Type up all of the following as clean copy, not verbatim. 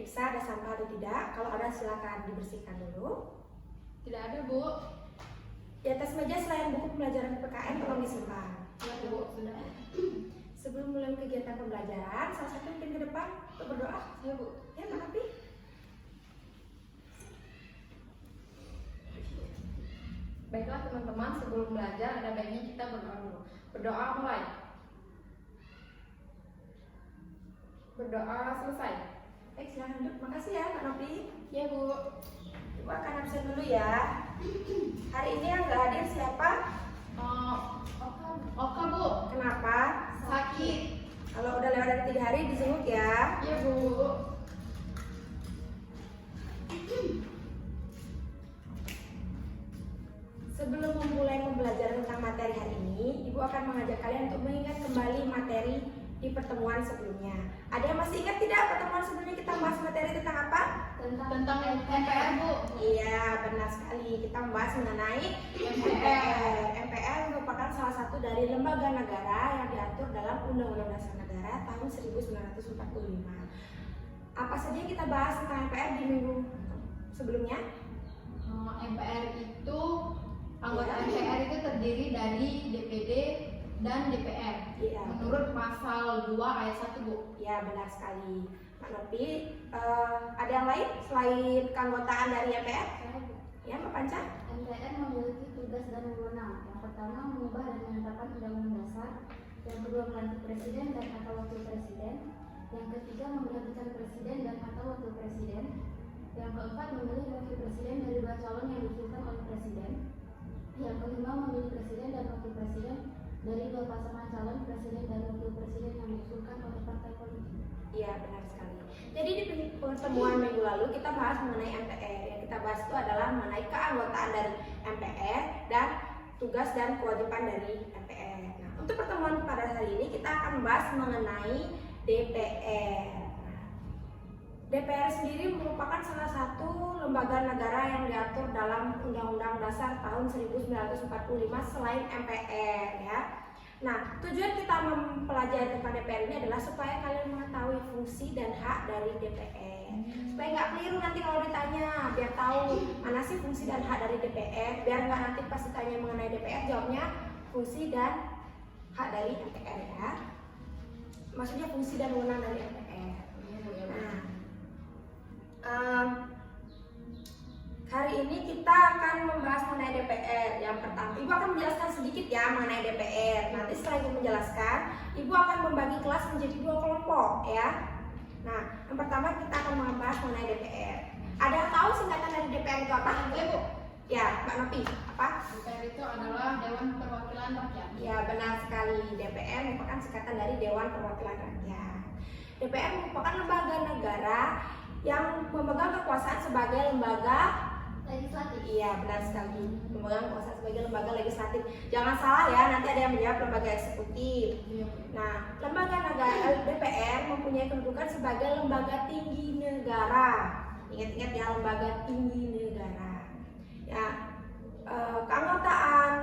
diperiksa ada sampah atau tidak. Kalau ada silakan dibersihkan dulu. Tidak ada, Bu. Di atas meja selain buku pembelajaran PPKN tolong disimpan. Ya, Bu, sudah. Sebelum mulai kegiatan pembelajaran, salah satu mungkin ke depan untuk berdoa. Ya, Bu. Ya, Napi. Baiklah teman-teman, sebelum belajar ada baiknya kita berdoa dulu. Berdoa mulai. Berdoa selesai. Baik, silakan duduk. Makasih ya, Kak Nopi. Ya, Bu. Ibu akan absen dulu ya. Hari ini yang nggak hadir siapa? Oka, Bu. Kenapa? Sakit. Kalau udah lewat dari 3 hari dijenguk ya. Ya, Bu. Sebelum memulai pembelajaran tentang materi hari ini, Ibu akan mengajak kalian untuk mengingat kembali materi di pertemuan sebelumnya. Ada yang masih ingat tidak pertemuan sebelumnya kita bahas materi tentang apa? Tentang MPR, Bu. Iya, benar sekali. Kita membahas mengenai MPR. MPR merupakan salah satu dari lembaga negara yang diatur dalam Undang-Undang Dasar Negara tahun 1945. Apa saja yang kita bahas tentang MPR di minggu sebelumnya? MPR itu anggota MPR itu terdiri dari DPD dan DPR. Iya. Menurut pasal 2 ayat 1, Bu. Ya, benar sekali. Pak Nopi, ada yang lain selain keanggotaan dari MPR? Ya, Mbak Panca? MPR memiliki tugas dan wewenang. Yang pertama, mengubah dan menetapkan undang-undang dasar. Yang kedua, melantik presiden dan atau wakil presiden. Yang ketiga, memberhentikan presiden dan atau wakil presiden. Yang keempat, memilih wakil presiden dari 2 calon yang diusulkan oleh presiden. Yang kelima, memilih presiden dan wakil presiden dari 2 pasangan calon presiden dan wakil presiden yang diusulkan oleh partai politik. Iya, benar sekali. Jadi di pertemuan minggu lalu kita bahas mengenai MPR. Yang kita bahas itu adalah mengenai keanggotaan dari MPR dan tugas dan kewajiban dari MPR. Nah, untuk pertemuan pada hari ini kita akan membahas mengenai DPR. DPR sendiri merupakan salah satu lembaga negara yang diatur dalam Undang-Undang Dasar tahun 1945 selain MPR ya. Nah, tujuan kita mempelajari tentang DPR ini adalah supaya kalian mengetahui fungsi dan hak dari DPR. Supaya nggak keliru nanti kalau ditanya, biar tahu mana sih fungsi dan hak dari DPR. Biar nggak nanti pas ditanya mengenai DPR jawabnya fungsi dan hak dari MPR ya. Maksudnya fungsi dan wewenang dari MPR. Nah, hari ini kita akan membahas mengenai DPR. Yang pertama, Ibu akan menjelaskan sedikit ya mengenai DPR. Nanti setelah Ibu menjelaskan, Ibu akan membagi kelas menjadi 2 kelompok ya. Nah, yang pertama kita akan membahas mengenai DPR. Ada yang tahu singkatan dari DPR itu apa? Ya, Bu. Ya, Mbak Nopi, apa? DPR itu adalah Dewan Perwakilan Rakyat. Ya, benar sekali. DPR merupakan singkatan dari Dewan Perwakilan Rakyat. DPR merupakan lembaga negara yang memegang kekuasaan sebagai lembaga Legislatif. Iya, benar sekali. Memegang kekuasaan sebagai lembaga legislatif. Jangan salah ya, nanti ada yang menjawab lembaga eksekutif. Iya. Nah, lembaga negara DPR mempunyai kedudukan sebagai lembaga tinggi negara. Ingat-ingat ya, lembaga tinggi negara. Ya, keanggotaan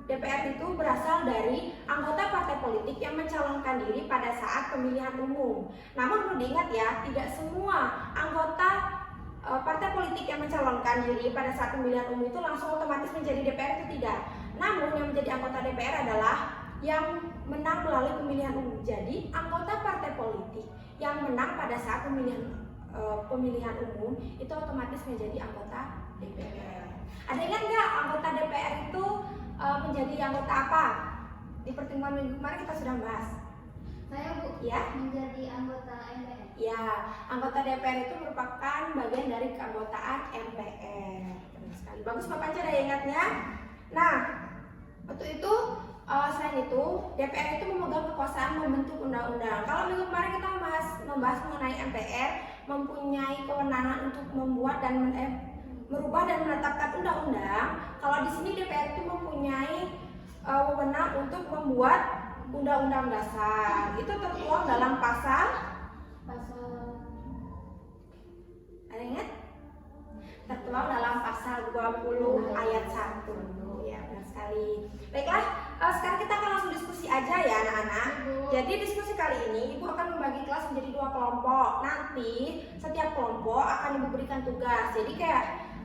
DPR itu berasal dari anggota partai politik yang mencalonkan diri pada saat pemilihan umum. Namun perlu diingat ya, tidak semua anggota partai politik yang mencalonkan diri pada saat pemilihan umum itu langsung otomatis menjadi DPR, itu tidak. Namun yang menjadi anggota DPR adalah yang menang melalui pemilihan umum. Jadi anggota partai politik yang menang pada saat pemilihan umum itu otomatis menjadi anggota DPR. Ada ingat nggak anggota DPR itu menjadi anggota apa? Di pertemuan minggu kemarin kita sudah bahas. Saya, Bu, Ya. menjadi anggota MPR. Ya, anggota DPR itu merupakan bagian dari keanggotaan MPR. Benar sekali. Bagus Bapak Panca ada ingatnya. Nah, untuk itu selain itu DPR itu memegang kekuasaan membentuk undang-undang. Kalau minggu kemarin kita membahas mengenai MPR mempunyai kewenangan untuk membuat dan merubah dan menetapkan undang-undang. Kalau di sini DPR itu mempunyai wewenang untuk membuat undang-undang dasar. Itu tertuang dalam pasal ada ingat? Tertuang dalam pasal 20 ayat 1. Ya, benar sekali. Baiklah, sekarang kita akan langsung diskusi aja ya anak-anak. jadi diskusi kali ini Ibu akan membagi kelas menjadi 2 kelompok. Nanti setiap kelompok akan Ibu berikan tugas. Jadi kayak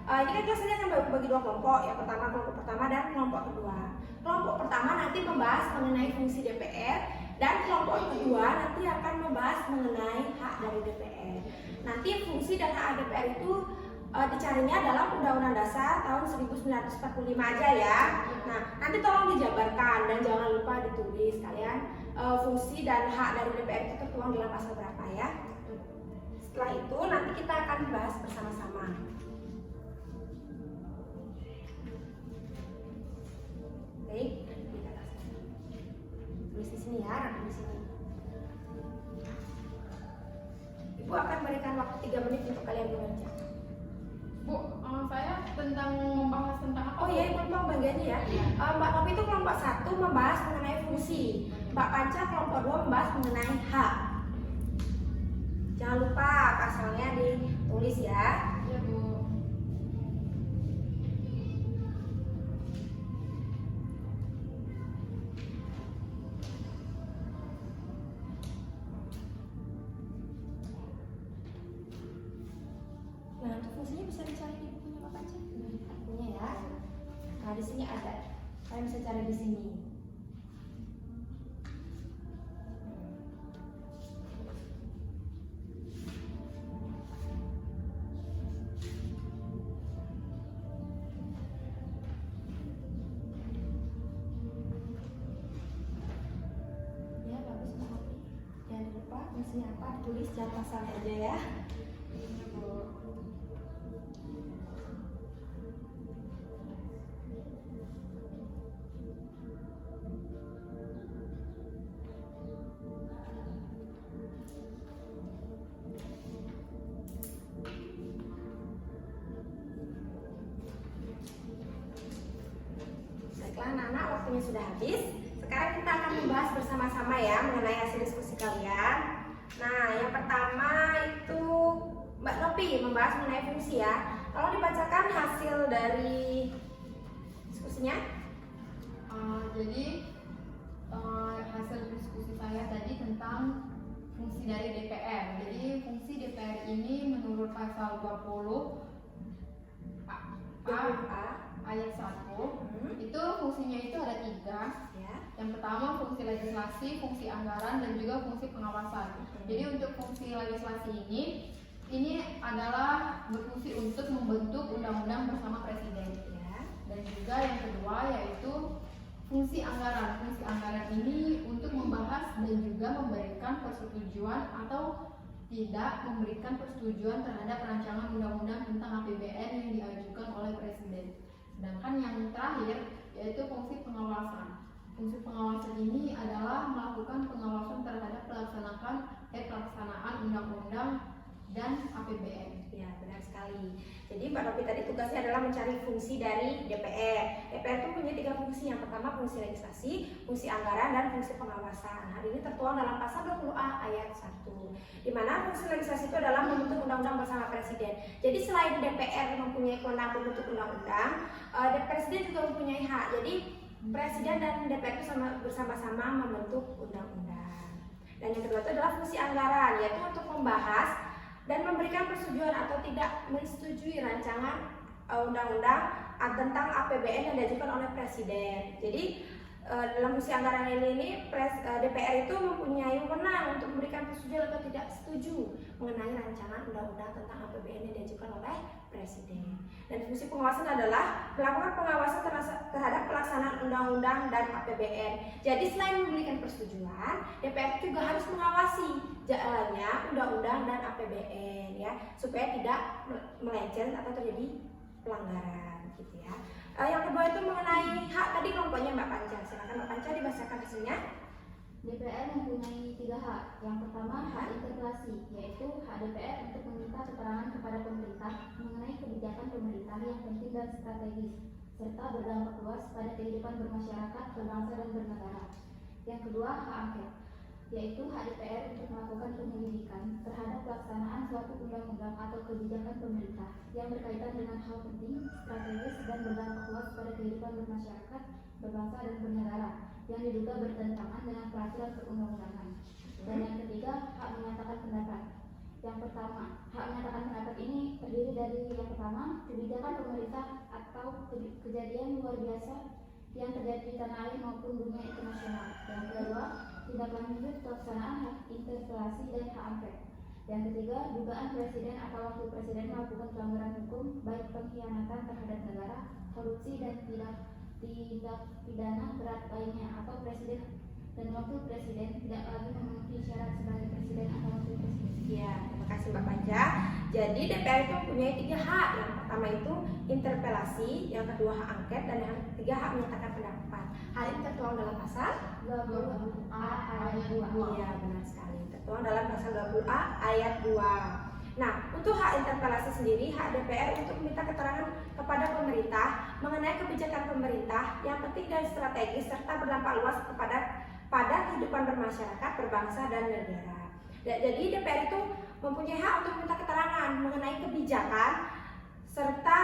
ini kan kelas ini akan bagi 2 kelompok. Yang pertama kelompok pertama dan kelompok kedua. Kelompok pertama nanti membahas mengenai fungsi DPR dan kelompok kedua nanti akan membahas mengenai hak dari DPR. Nanti fungsi dan hak DPR itu dicarinya dalam Undang-Undang Dasar tahun 1945 aja ya. Nah, nanti tolong dijabarkan dan jangan lupa ditulis kalian fungsi dan hak dari DPR itu tertuang dalam pasal berapa ya. Setelah itu nanti kita akan bahas bersama-sama. Baik, tulis di sini ya, di sini. Ibu akan berikan waktu 3 menit untuk kalian bekerja. Bu, saya tentang membahas tentang apa? Oh iya, kelompok bagiannya ya. Mbak Novi itu kelompok 1 membahas mengenai fungsi. Mbak Panca kelompok 2 membahas mengenai hak. Jangan lupa pasalnya ditulis ya. Iya, Bu. Nah, untuk fungsinya bisa dicari di bukunya Mbak Panca. Bukunya ya. Nah, di sini ada. Kalian bisa cari di sini. Ya, bagus Mbak Novi. Jangan lupa fungsinya apa, tulis jangan pasal aja ya. Iya, Bu. Baiklah anak-anak, waktunya sudah habis. Sekarang kita akan membahas bersama-sama ya mengenai hasil diskusi kalian. Nah, yang pertama itu Mbak Novi membahas mengenai fungsi ya. Tolong dibacakan hasil dari diskusinya. Jadi hasil diskusi saya tadi tentang fungsi dari DPR. Jadi fungsi DPR ini menurut pasal 20 ayat 1 itu fungsinya itu ada 3. Ya. Yang pertama fungsi legislasi, fungsi anggaran, dan juga fungsi pengawasan. Jadi untuk fungsi legislasi ini adalah berfungsi untuk membentuk undang-undang bersama presiden. Ya. Dan juga yang kedua yaitu fungsi anggaran. Fungsi anggaran ini untuk membahas dan juga memberikan persetujuan atau tidak memberikan persetujuan terhadap rancangan undang-undang tentang APBN yang diajukan oleh presiden. Sedangkan yang terakhir yaitu fungsi pengawasan. Fungsi pengawasan ini adalah melakukan pengawasan terhadap pelaksanaan undang-undang dan APBN. Ya, benar sekali. Jadi Mbak Novi tadi tugasnya adalah mencari fungsi dari DPR. DPR itu punya 3 fungsi. Yang pertama fungsi legislasi, fungsi anggaran, dan fungsi pengawasan. Hal ini tertuang dalam pasal 20A ayat 1. Di mana fungsi legislasi itu adalah membentuk undang-undang bersama presiden. Jadi selain DPR mempunyai kewenangan membentuk undang-undang, presiden juga mempunyai hak. Jadi presiden dan DPR itu bersama-sama membentuk undang-undang. Dan yang kedua itu adalah fungsi anggaran, yaitu untuk membahas dan memberikan persetujuan atau tidak menyetujui rancangan undang-undang tentang APBN yang diajukan oleh presiden. Jadi dalam fungsi anggaran ini DPR itu mempunyai wewenang untuk memberikan persetujuan atau tidak setuju mengenai rancangan undang-undang tentang APBN yang diajukan oleh presiden. Dan fungsi pengawasan adalah melakukan pengawasan terhadap pelaksanaan undang-undang dan APBN. Jadi selain memberikan persetujuan, DPR juga harus mengawasi jalannya undang-undang dan APBN ya, supaya tidak melenceng atau terjadi pelanggaran gitu ya. Yang kedua itu mengenai hak, tadi kelompoknya Mbak Panca. Silakan Mbak Panca dibacakan hasilnya. DPR mempunyai 3 hak. Yang pertama hak interpelasi, yaitu hak DPR untuk meminta keterangan kepada pemerintah mengenai kebijakan pemerintah yang penting dan strategis, serta berdampak luas pada kehidupan bermasyarakat, berbangsa dan bernegara. Yang kedua hak angket, yaitu hak DPR untuk melakukan penyelidikan terhadap pelaksanaan suatu undang-undang atau kebijakan pemerintah yang berkaitan dengan hal penting, strategis, dan berdampak luas pada kehidupan bermasyarakat, berbangsa dan bernegara. yang diduga bertentangan dengan peraturan perundang-undangan. Dan yang ketiga, hak menyatakan pendapat. Yang pertama, hak menyatakan pendapat ini terdiri dari yang pertama, kebijakan pemerintah atau kejadian luar biasa yang terjadi di tanah air maupun dunia internasional. Yang kedua, tindak lanjut pelaksanaan hak interpelasi dan hak angket. Yang ketiga, dugaan presiden atau wakil presiden melakukan pelanggaran hukum, baik pengkhianatan terhadap negara, korupsi dan tindak pidana berat lainnya, atau presiden dan wakil presiden tidak lagi memenuhi syarat sebagai presiden atau wakil presiden. Ya, terima kasih Mbak Panca. Jadi DPR itu mempunyai 3 hak. Yang pertama itu interpelasi, yang kedua hak angket, dan yang ketiga hak menyatakan pendapat. Hal ini tertuang dalam pasal 20A ayat 2. Iya, benar sekali. Tertuang dalam pasal 20A ayat 2. Nah, untuk hak interpelasi sendiri, hak DPR untuk meminta keterangan kepada pemerintah mengenai kebijakan pemerintah yang penting dan strategis serta berdampak luas pada kehidupan bermasyarakat, berbangsa dan negara. Jadi DPR itu mempunyai hak untuk meminta keterangan mengenai kebijakan serta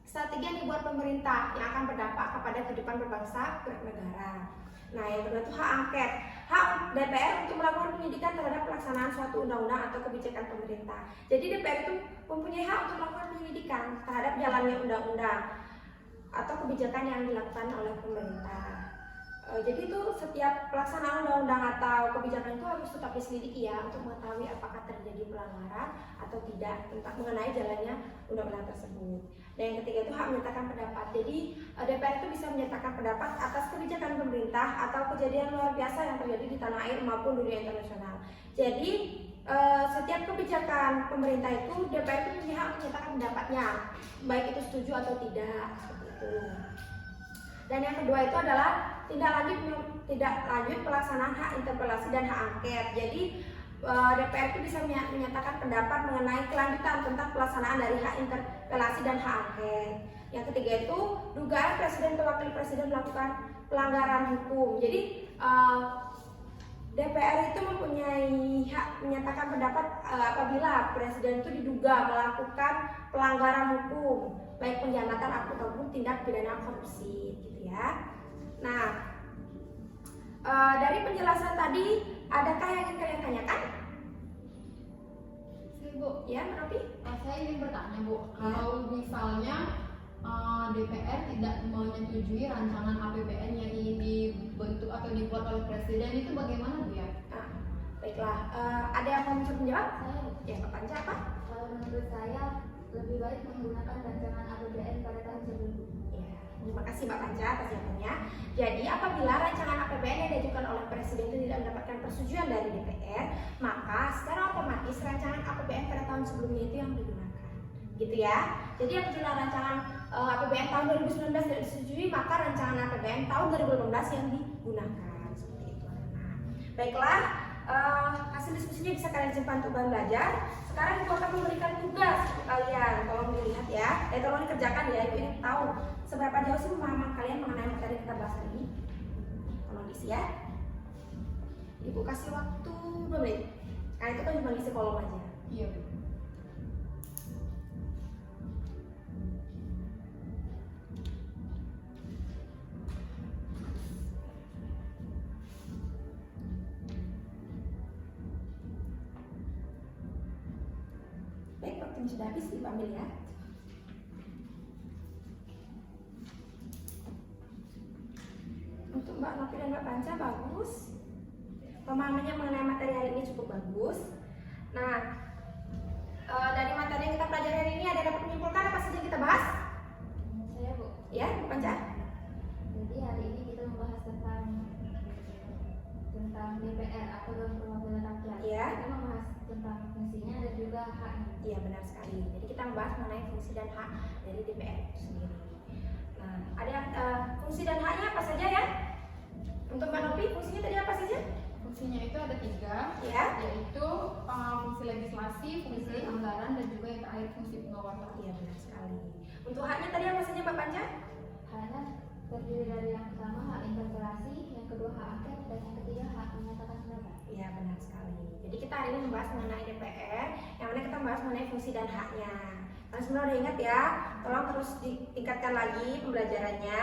strategi yang dibuat pemerintah yang akan berdampak kepada kehidupan berbangsa bernegara. Nah, yang kedua itu hak angket. Hak DPR untuk melakukan penyidikan terhadap pelaksanaan suatu undang-undang atau kebijakan pemerintah. Jadi DPR itu mempunyai hak untuk melakukan penyidikan terhadap jalannya undang-undang atau kebijakan yang dilakukan oleh pemerintah. Jadi itu setiap pelaksanaan undang-undang atau kebijakan itu harus tetap diselidiki ya, untuk mengetahui apakah terjadi pelanggaran atau tidak tentang mengenai jalannya undang-undang tersebut. Dan yang ketiga itu hak menyatakan pendapat. Jadi DPR itu bisa menyatakan pendapat atas kebijakan pemerintah atau kejadian luar biasa yang terjadi di tanah air maupun dunia internasional. Jadi setiap kebijakan pemerintah itu DPR itu punya hak menyatakan pendapatnya, baik itu setuju atau tidak, seperti itu. Dan yang kedua itu adalah tindak lanjut pelaksanaan hak interpelasi dan hak angket. Jadi DPR itu bisa menyatakan pendapat mengenai kelanjutan tentang pelaksanaan dari hak interpelasi dan hak angket. Yang ketiga itu dugaan presiden atau wakil presiden melakukan pelanggaran hukum. Jadi DPR itu mempunyai hak menyatakan pendapat apabila presiden itu diduga melakukan pelanggaran hukum, baik pengkhianatan ataupun tindak pidana korupsi, gitu ya. Nah, dari penjelasan tadi, adakah yang ingin kalian tanyakan? Bu, Ya, Mbak Novi? saya ingin bertanya Bu, kalau misalnya DPR tidak menyetujui rancangan APBN yang ingin dibentuk atau dibuat oleh presiden, itu bagaimana Bu ya? Baiklah, ada yang mau mencoba menjawab? Saya, Ya, Mbak Panca apa? kalau menurut saya lebih baik menggunakan rancangan APBN pada tahun sebelumnya. Ya, terima kasih Mbak Panca atas jawabannya. Jadi apabila rancangan APBN yang diajukan oleh presiden itu tidak mendapatkan persetujuan dari DPR, maka secara otomatis rancangan APBN pada tahun sebelumnya itu yang digunakan, gitu ya. Jadi apabila rancangan APBN tahun 2019 tidak disetujui, maka rancangan APBN tahun 2018 yang digunakan, seperti itu. Nah, baiklah, hasil diskusinya bisa kalian simpan untuk bahan belajar. Sekarang aku akan memberikan tugas untuk kalian, tolong dilihat ya, tolong dikerjakan ya. Ibu ingin tahu seberapa jauh sih pemahaman kalian mengenai materi kita bahas hari ini. Tolong diisi ya. Ibu kasih waktu 2 menit. Karena itu kan cuma isi kolom aja. Iya Bu. Baik, waktunya sudah habis, Ibu ambil ya. Untuk Mbak Novi dan Mbak Panca bagus. Pemahamannya mengenai materi hari ini cukup bagus. Nah, dari materi yang kita pelajari hari ini ada dapat menyimpulkan apa saja yang kita bahas? Saya Bu, Ya, Mbak Panca? jadi hari ini kita membahas tentang DPR atau Dewan Perwakilan Rakyat. Iya. Kita membahas tentang fungsinya dan juga haknya. Iya, benar sekali. Jadi kita membahas mengenai fungsi dan hak dari DPR itu sendiri. Nah, ada yang fungsi dan haknya apa saja ya? Untuk Mbak Novi, fungsinya tadi apa saja? Fungsinya itu ada 3, Ya. yaitu fungsi legislasi, fungsi anggaran, dan juga yang terakhir fungsi pengawasan. Iya, benar sekali. Untuk haknya tadi apa saja Mbak Panca? Haknya terdiri dari yang pertama hak interpelasi, yang kedua hak angket, dan yang ketiga hak menyatakan pendapat. Iya, benar sekali. Jadi kita hari ini membahas mengenai DPR, yang mana kita membahas mengenai fungsi dan haknya. Kalian semua udah ingat ya? Tolong terus ditingkatkan lagi pembelajarannya.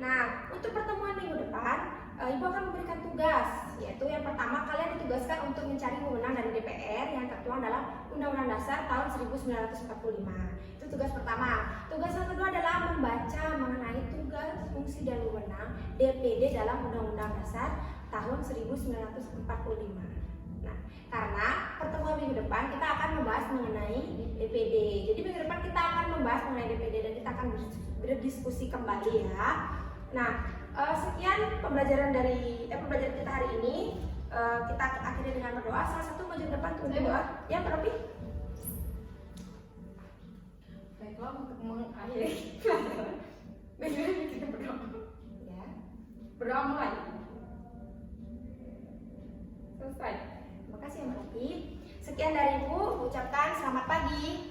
Nah, untuk pertemuan minggu depan, Ibu akan memberikan tugas, yaitu yang pertama kalian ditugaskan untuk mencari wewenang dari DPR yang tertuang dalam Undang-Undang Dasar tahun 1945. Itu tugas pertama. Tugas yang kedua adalah membaca mengenai tugas, fungsi, dan wewenang DPD dalam Undang-Undang Dasar tahun 1945. Nah, karena pertemuan minggu depan kita akan membahas mengenai DPD. Jadi minggu depan kita akan membahas mengenai DPD dan kita akan berdiskusi kembali ya. Nah, sekian pembelajaran pembelajaran kita hari ini. Kita akhiri dengan berdoa. Salah satu maju ke depan untuk berdoa. Ya, Robi. Baiklah, untuk mengakhiri pelajaran, bagaimana kita berdoa? Ya. Berdoa mulai. Selesai. Terima kasih, Mbak Robi. Sekian dari Ibu. Ucapkan selamat pagi.